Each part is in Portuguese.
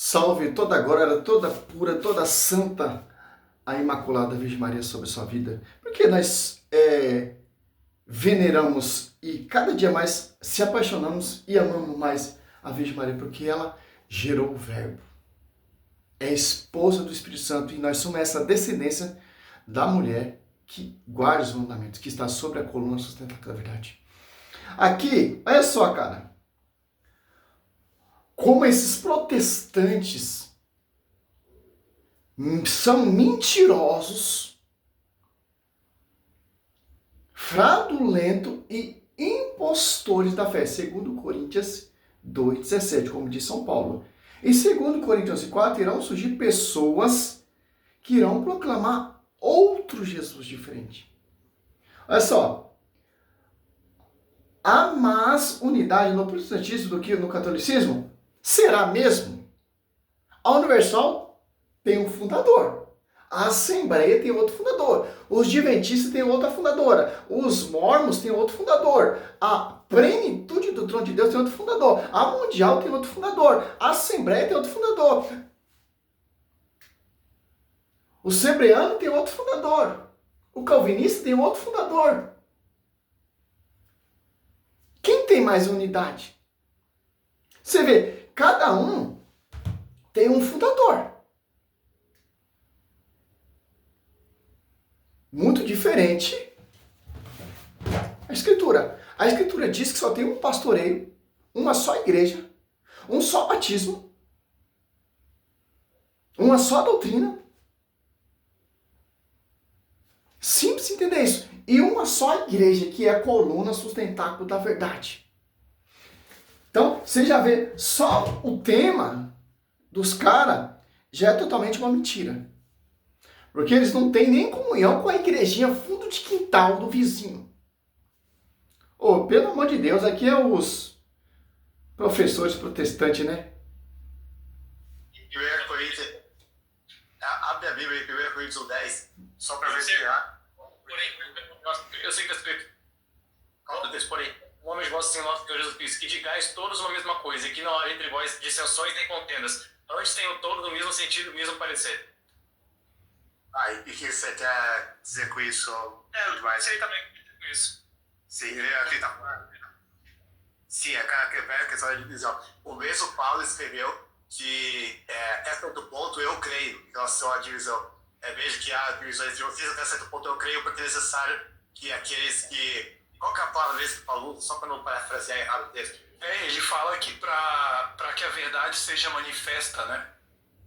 Salve toda glória, toda pura, toda santa, a Imaculada Virgem Maria sobre a sua vida. Porque nós veneramos e cada dia mais se apaixonamos e amamos mais a Virgem Maria, porque ela gerou o Verbo. É esposa do Espírito Santo e nós somos essa descendência da mulher que guarda os mandamentos, que está sobre a coluna sustentável da verdade. Aqui, olha só, cara. Como esses protestantes são mentirosos, fraudulentos e impostores da fé, segundo Coríntios 2,17, como diz São Paulo. E segundo Coríntios 4, irão surgir pessoas que irão proclamar outro Jesus diferente. Olha só, há mais unidade no protestantismo do que no catolicismo? Será mesmo? A Universal tem um fundador. A Assembleia tem outro fundador. Os Adventistas têm outra fundadora. Os Mormons têm outro fundador. A Plenitude do Trono de Deus tem outro fundador. A Mundial tem outro fundador. A Assembleia tem outro fundador. O Sebreano tem outro fundador. O Calvinista tem outro fundador. Quem tem mais unidade? Você vê, cada um tem um fundador. Muito diferente a Escritura. A Escritura diz que só tem um pastoreio, uma só igreja, um só batismo, uma só doutrina. Simples entender isso. E uma só igreja, que é a coluna sustentáculo da verdade. Então, você já vê, só o tema dos caras já é totalmente uma mentira. Porque eles não têm nem comunhão com a igrejinha fundo de quintal do vizinho. Ô, pelo amor de Deus, aqui é os professores protestantes, né? 1 Coríntios, abre a Bíblia em 1 Coríntios 10, só para verificar. Porém, eu sei que está escrito. Conta desse, porém, o homem de vosso Senhor nosso Senhor Jesus Cristo, que digais todos uma mesma coisa, e que não há entre vós dissensões nem contendas. Antes tenham todos no mesmo sentido, no mesmo parecer. E o que você quer dizer com isso? Eu sei também com isso. Sim, aqui tá falando. Sim, a questão da divisão. O mesmo Paulo escreveu que até certo ponto eu creio em relação à divisão. Vejo que há divisões entre vocês, até certo ponto eu creio, porque é necessário que aqueles que... Qual que é a palavra mesmo que Paulo, só para não parafrasear errado o texto? Ele fala que para que a verdade seja manifesta, né?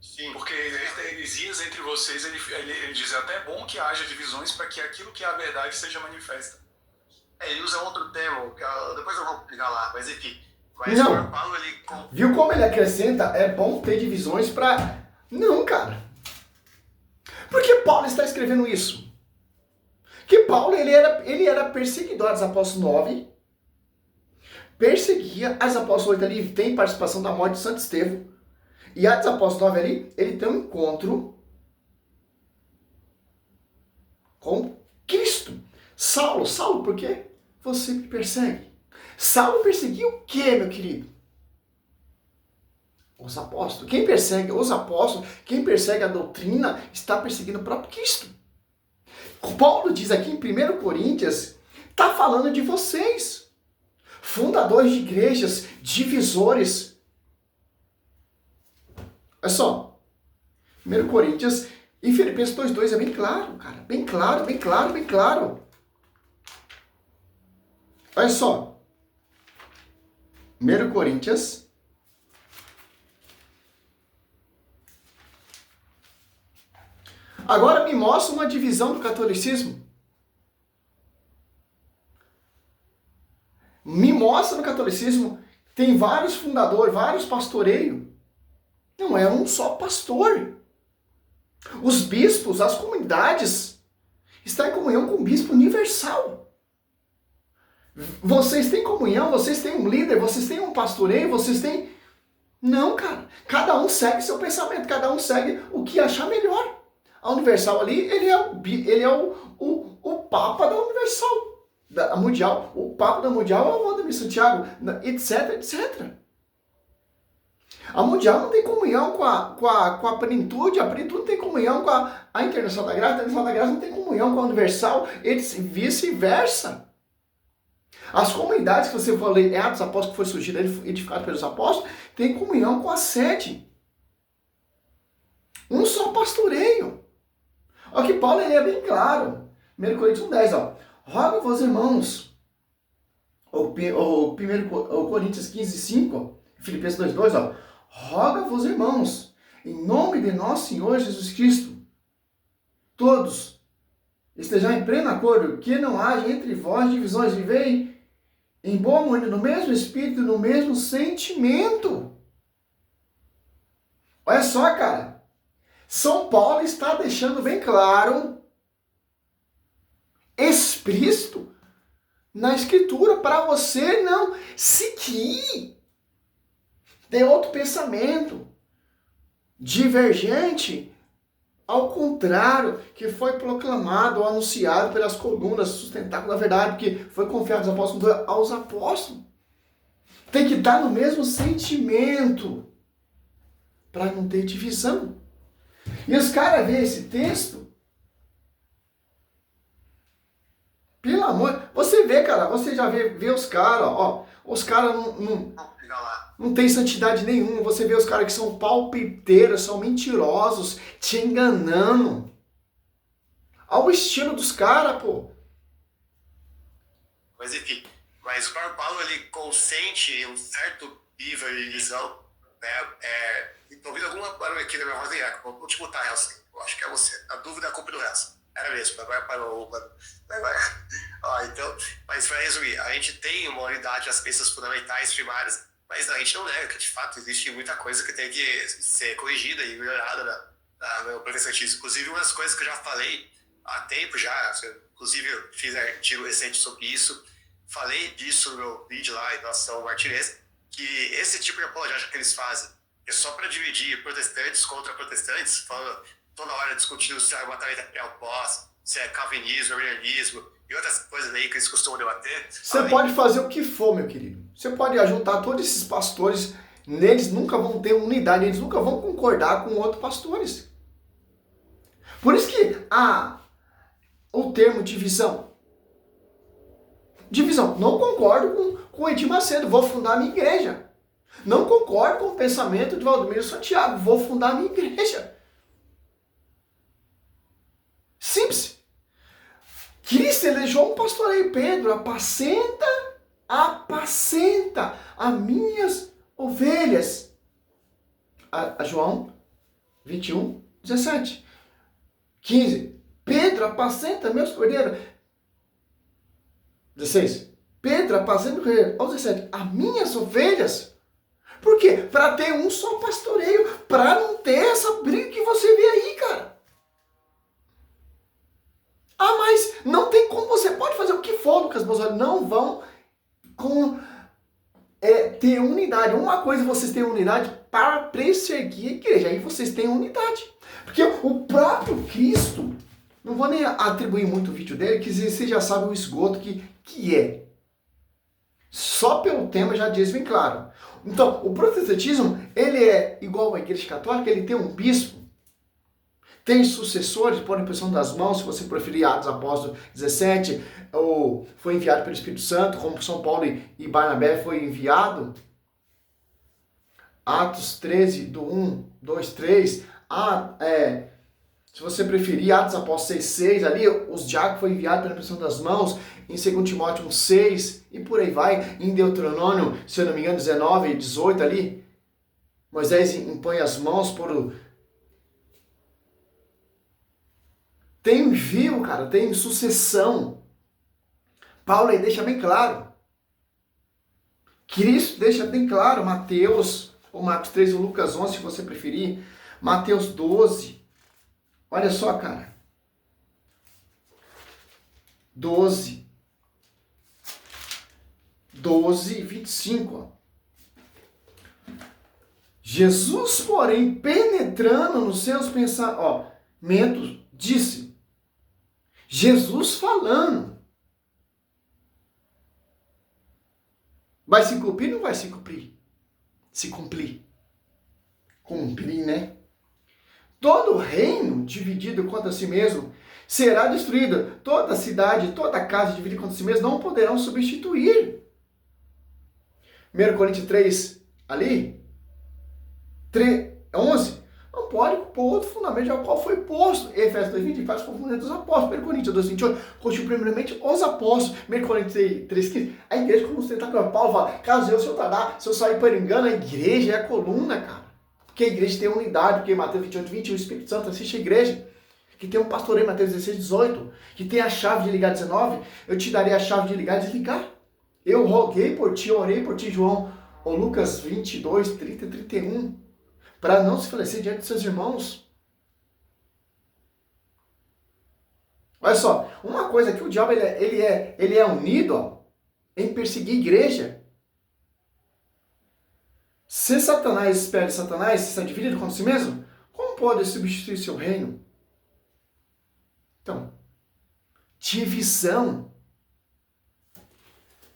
Sim. Porque existem heresias entre vocês, ele diz até é bom que haja divisões para que aquilo que é a verdade seja manifesta. Ele usa outro termo, que depois eu vou ligar lá, mas enfim. Mas Não. o Paulo, ele... Viu como ele acrescenta? É bom ter divisões para... Não, cara. Por que Paulo está escrevendo isso? Que Paulo, ele era perseguidor dos apóstolos 9, perseguia as apóstolos 8 ali, tem participação da morte de Santo Estevão, e Atos Apóstolos 9 ali, ele tem um encontro com Cristo. Saulo, por quê? Você me persegue. Saulo perseguia o quê, meu querido? Os apóstolos. Quem persegue os apóstolos, quem persegue a doutrina, está perseguindo o próprio Cristo. Paulo diz aqui em 1 Coríntios, está falando de vocês, fundadores de igrejas, divisores. Olha só, 1 Coríntios e Filipenses 2,2 é bem claro, cara, bem claro, bem claro, bem claro. Olha só, 1 Coríntios... Agora me mostra uma divisão do catolicismo. Me mostra no catolicismo, tem vários fundadores, vários pastoreios. Não é um só pastor. Os bispos, as comunidades, estão em comunhão com o bispo universal. Vocês têm comunhão, vocês têm um líder, vocês têm um pastoreio, vocês têm... Não, cara. Cada um segue seu pensamento, cada um segue o que achar melhor. A Universal ali, ele é o Papa da Universal, da Mundial. O Papa da Mundial é o Valdemir Santiago, etc, etc. A mundial não tem comunhão com a plenitude, a plenitude não tem comunhão com a internacional da graça, a internacional da graça não tem comunhão com a universal, eles vice-versa. As comunidades que você falou, Atos Apóstolos, que foi surgida, edificado pelos apóstolos, tem comunhão com a sede. Um só pastoreio. Olha que Paulo ele é bem claro. 1 Coríntios 1,10, ó. Rogo-vos, irmãos, ou 1 Coríntios 15,5, ó, Filipenses 2,2, ó. Roga-vos, irmãos, em nome de nosso Senhor Jesus Cristo, todos estejam em pleno acordo, que não haja entre vós divisões, vivei em boa harmonia, no mesmo espírito, no mesmo sentimento. Olha só, cara. São Paulo está deixando bem claro, explícito, na Escritura, para você não seguir de outro pensamento divergente, ao contrário, que foi proclamado ou anunciado pelas colunas, sustentáculo da verdade, porque foi confiado aos apóstolos. Tem que estar no mesmo sentimento, para não ter divisão. E os caras veem esse texto, pelo amor, você vê, cara, você já vê os caras, ó, os caras não tem santidade nenhuma, você vê os caras que são palpiteiros, são mentirosos, te enganando. Olha o estilo dos caras, pô. Mas enfim, mas o próprio Paulo, ele consente um certo nível de visão, né? Ouvindo alguma barulho aqui na minha voz, vou te botar, Helson. Eu acho que é você. A dúvida é a culpa do Helson. Era mesmo, agora parou. Então, mas para resumir, a gente tem uma unidade das peças fundamentais, primárias, mas a gente não nega que, de fato, existe muita coisa que tem que ser corrigida e melhorada no protestantismo. Inclusive, uma das coisas que eu já falei há tempo já, inclusive eu fiz artigo recente sobre isso, falei disso no meu vídeo lá em Nação Martinez, que esse tipo de apologética que eles fazem é só para dividir protestantes contra protestantes, falando toda hora discutindo se é batalha pré ou pós, se é calvinismo, arianismo e outras coisas aí que eles costumam debater. Você pode fazer o que for, meu querido. Você pode ajuntar todos esses pastores, eles nunca vão ter unidade, eles nunca vão concordar com outros pastores. Por isso que o termo divisão. Divisão. Não concordo com o Edir Macedo, vou fundar a minha igreja. Não concordo com o pensamento de Valdomiro Santiago, vou fundar a minha igreja. Simples. Cristo elegeu um pastoreio. Pedro, apacenta as minhas ovelhas. A João 21, 17. 15. Pedro, apacenta meus cordeiros. 16. Pedro, apacenta meus cordeiros. 17. As minhas ovelhas. Por quê? Para ter um só pastoreio. Para não ter essa briga que você vê aí, cara. Mas não tem como, você pode fazer o que for, Lucas Bozoli, não vão ter unidade. Uma coisa, vocês têm unidade para perseguir a igreja, aí vocês têm unidade. Porque o próprio Cristo, não vou nem atribuir muito o vídeo dele, que você já sabe o esgoto que é. Só pelo tema já diz bem claro. Então, o protestantismo, ele é igual à igreja católica, ele tem um bispo, tem sucessores, podem impressão das mãos, se você preferir Atos Apóstolos 17, ou foi enviado pelo Espírito Santo, como São Paulo e Barnabé foi enviado. Atos 13, do 1, 2, 3. Se você preferir, Atos Apóstolos 6, 6, ali os diáconos foram enviados pela impressão das mãos, em 2 Timóteo 1, 6, e por aí vai. Em Deuteronômio, se eu não me engano, 19 e 18 ali, Moisés impõe as mãos por... Tem envio, cara, tem sucessão. Paulo aí deixa bem claro. Cristo deixa bem claro. Mateus, ou Marcos 3 ou Lucas 11, se você preferir. Mateus 12. Olha só, cara. 12, 25. Ó. Jesus, porém, penetrando nos seus pensamentos, disse... Jesus falando. Vai se cumprir ou não vai se cumprir? Se cumprir. cumprir, né? Todo reino dividido contra si mesmo será destruído. Toda cidade, toda casa dividida contra si mesmo não poderão substituir. 1 Coríntios 3, ali, 11, não pode pôr outro fundamento ao qual foi posto. Efésios 2:20 faz o fundamento dos apóstolos. 1 Coríntios 2:28 constitui primeiramente os apóstolos. 1 Coríntios 3:15, a igreja, como você está com Paulo, fala, caso eu, se eu sair para engano, a igreja é a coluna, cara. Porque a igreja tem unidade, porque Mateus 28:20, o Espírito Santo assiste a igreja. Que tem um pastoreio, Mateus 16:18, que tem a chave de ligar 19, eu te darei a chave de ligar e desligar. Eu roguei por ti, orei por ti, João, ou Lucas 22, 30 e 31, para não se falecer diante de seus irmãos. Olha só, uma coisa que o diabo ele é unido, ó, em perseguir a igreja. Se Satanás espera de Satanás, se está dividido contra si mesmo, como pode substituir seu reino? Então, divisão.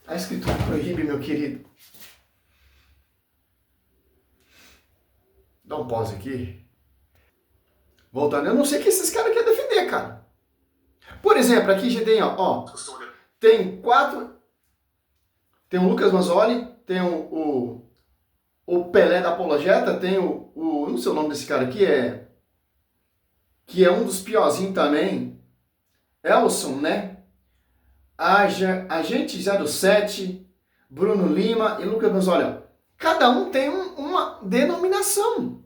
A escritura proíbe, meu querido. Dá um pause aqui. Voltando, eu não sei o que esses caras querem defender, cara. Por exemplo, aqui já tem, ó, tem 4. Tem o Lucas Manzoli, tem o Pelé da Apologeta, tem eu não sei o nome desse cara aqui, que é um dos piorzinhos também, Elson, né? Agente 07, Bruno Lima e Lucas Manzoli. Cada um tem uma denominação.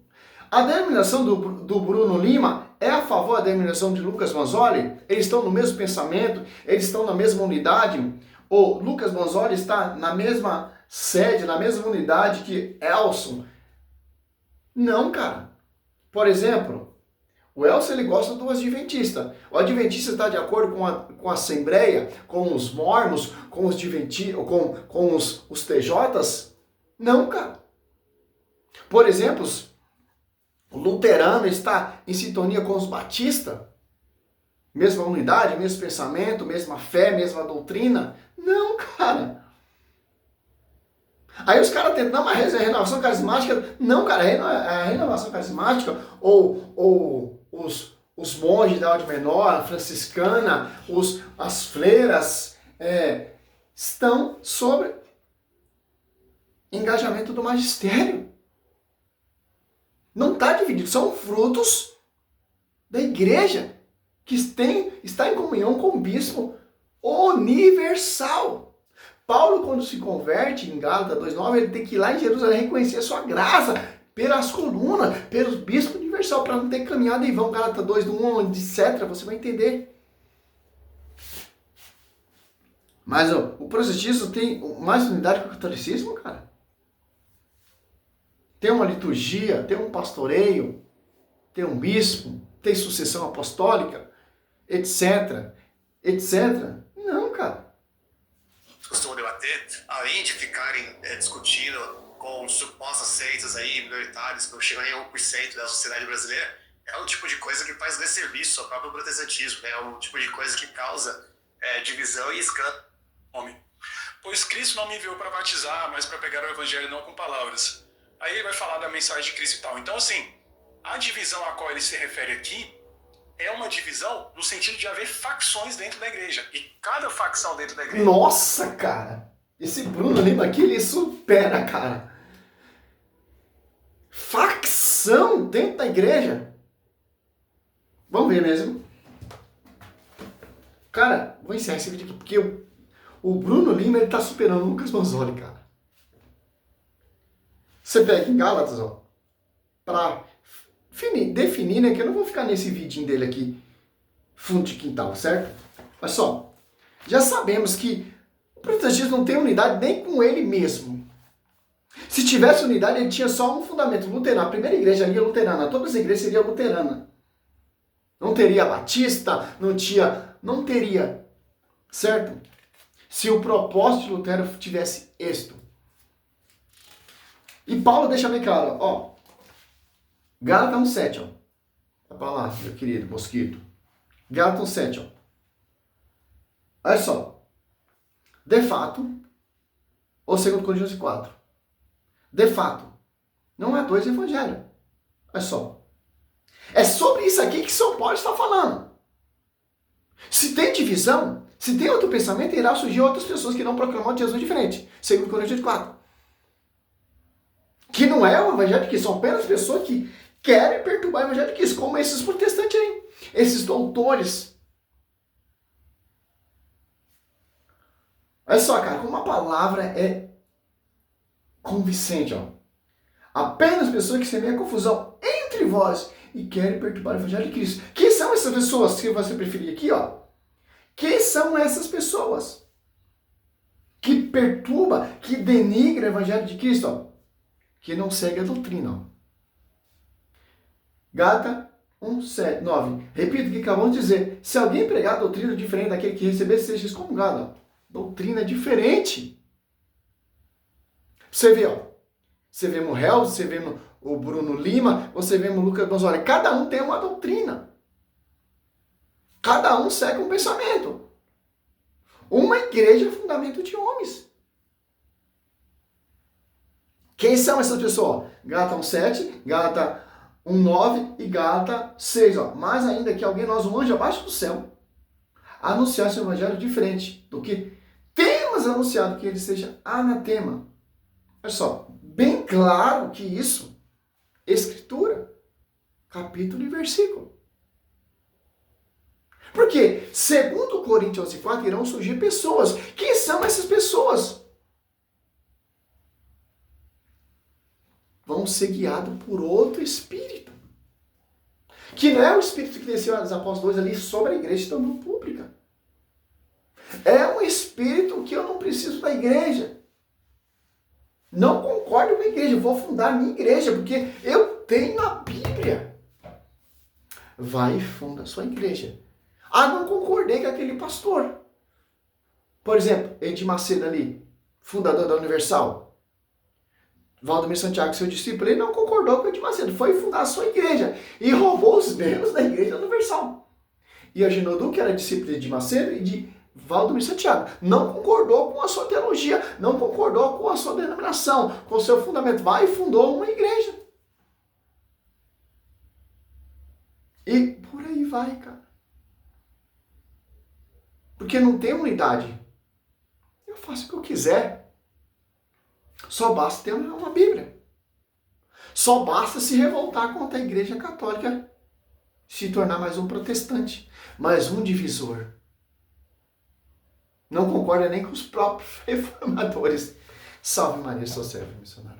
A denominação do Bruno Lima é a favor da denominação de Lucas Manzoli. Eles estão no mesmo pensamento, eles estão na mesma unidade. O Lucas Manzoli está na mesma sede, na mesma unidade que Elson. Não, cara. Por exemplo, o Elson ele gosta do adventista. O adventista está de acordo com a Assembleia, com os mormons, com os com os TJs? Não, cara. Por exemplo, o luterano está em sintonia com os batistas? Mesma unidade, mesmo pensamento, mesma fé, mesma doutrina? Não, cara. Aí os caras tentam, não, mas a renovação carismática, não, cara, a renovação carismática, ou os monges da ordem menor, a franciscana, as freiras, estão sobre engajamento do magistério. Não está dividido, são frutos da igreja, que está em comunhão com o bispo universal. Paulo, quando se converte em Gálatas 2:9, ele tem que ir lá em Jerusalém reconhecer a sua graça pelas colunas, pelos bispos universal, para não ter caminhado em vão. Gálatas 2:1, etc. Você vai entender. Mas o protestantismo tem mais unidade que o catolicismo, cara. Tem uma liturgia, tem um pastoreio, tem um bispo, tem sucessão apostólica, etc. Etc. Não, cara. Costumam debater, além de ficarem discutindo com supostas seitas aí, minoritárias, que chegam em 1% da sociedade brasileira, é um tipo de coisa que faz desserviço ao próprio protestantismo, né? É um tipo de coisa que causa divisão e escândalo. Pois Cristo não me enviou para batizar, mas para pegar o evangelho não com palavras. Aí ele vai falar da mensagem de Cristo e tal. Então, assim, a divisão a qual ele se refere aqui é uma divisão no sentido de haver facções dentro da igreja. E cada facção dentro da igreja... Nossa, cara! Esse Bruno Lima aqui, ele supera, cara. Facção dentro da igreja? Vamos ver mesmo. Cara, vou encerrar esse vídeo aqui, porque o Bruno Lima, ele tá superando o Lucas Manzoli, cara. Você pega em Gálatas, ó, pra definir, né, que eu não vou ficar nesse vidinho dele aqui, fundo de quintal, certo? Olha só, já sabemos que o protestantismo não tem unidade nem com ele mesmo. Se tivesse unidade, ele tinha só um fundamento luterano. A primeira igreja ali é luterana, todas as igrejas seriam luteranas. Não teria batista, não teria, certo? Se o propósito de Lutero tivesse êxito. E Paulo deixa bem claro, ó, Gálatas 1:7, ó. Tá pra lá, meu querido mosquito. Gálatas 1:7, ó. Olha só. De fato, ou 2 Coríntios 4. De fato, não há dois evangelhos. Olha só. É sobre isso aqui que São Paulo está falando. Se tem divisão, se tem outro pensamento, irá surgir outras pessoas que não proclamam de Jesus diferente. 2 Coríntios 4. Que não é o evangelho de Cristo, são apenas pessoas que querem perturbar o evangelho de Cristo, como esses protestantes aí, esses doutores. Olha só, cara, como a palavra é convincente, ó. Apenas pessoas que semeiam confusão entre vós e querem perturbar o evangelho de Cristo. Quem são essas pessoas que você preferir aqui, ó? Quem são essas pessoas que perturba, que denigra o evangelho de Cristo, ó? Que não segue a doutrina, ó. Gálatas 1:9. Repito o que acabamos de dizer. Se alguém pregar a doutrina diferente daquele que receber, seja excomungado. Ó. Doutrina diferente. Você vê, ó. Você vê no Hells, você vê no o Bruno Lima, você vê no Lucas Bonzoli. Cada um tem uma doutrina. Cada um segue um pensamento. Uma igreja é fundamento de homens. Quem são essas pessoas? Gálatas 1:7, Gálatas 1:9 e Gálatas 6. Ó. Mais ainda que alguém, nós, um anjo abaixo do céu, anunciasse um evangelho diferente do que temos anunciado, que ele seja anatema. Olha só, bem claro que isso, escritura, capítulo e versículo. Porque, segundo Coríntios 11:4, irão surgir pessoas. Quem são essas pessoas? Vão ser guiados por outro espírito. Que não é o espírito que desceu aos apóstolos 2 ali sobre a igreja também pública. É um espírito que eu não preciso da igreja. Não concordo com a igreja. Vou fundar a minha igreja, porque eu tenho a Bíblia. Vai e funda a sua igreja. Ah, não concordei com aquele pastor. Por exemplo, Edir Macedo ali, fundador da Universal. Valdomiro Santiago, seu discípulo, ele não concordou com o Edir Macedo. Foi fundar a sua igreja e roubou os bens da igreja universal. E a Genodu, que era discípulo de Edir Macedo e de Valdomiro Santiago, não concordou com a sua teologia, não concordou com a sua denominação, com o seu fundamento. Vai e fundou uma igreja. E por aí vai, cara. Porque não tem unidade. Eu faço o que eu quiser. Só basta ter uma Bíblia. Só basta se revoltar contra a Igreja Católica, se tornar mais um protestante, mais um divisor. Não concorda nem com os próprios reformadores. Salve Maria, sou servo missionário.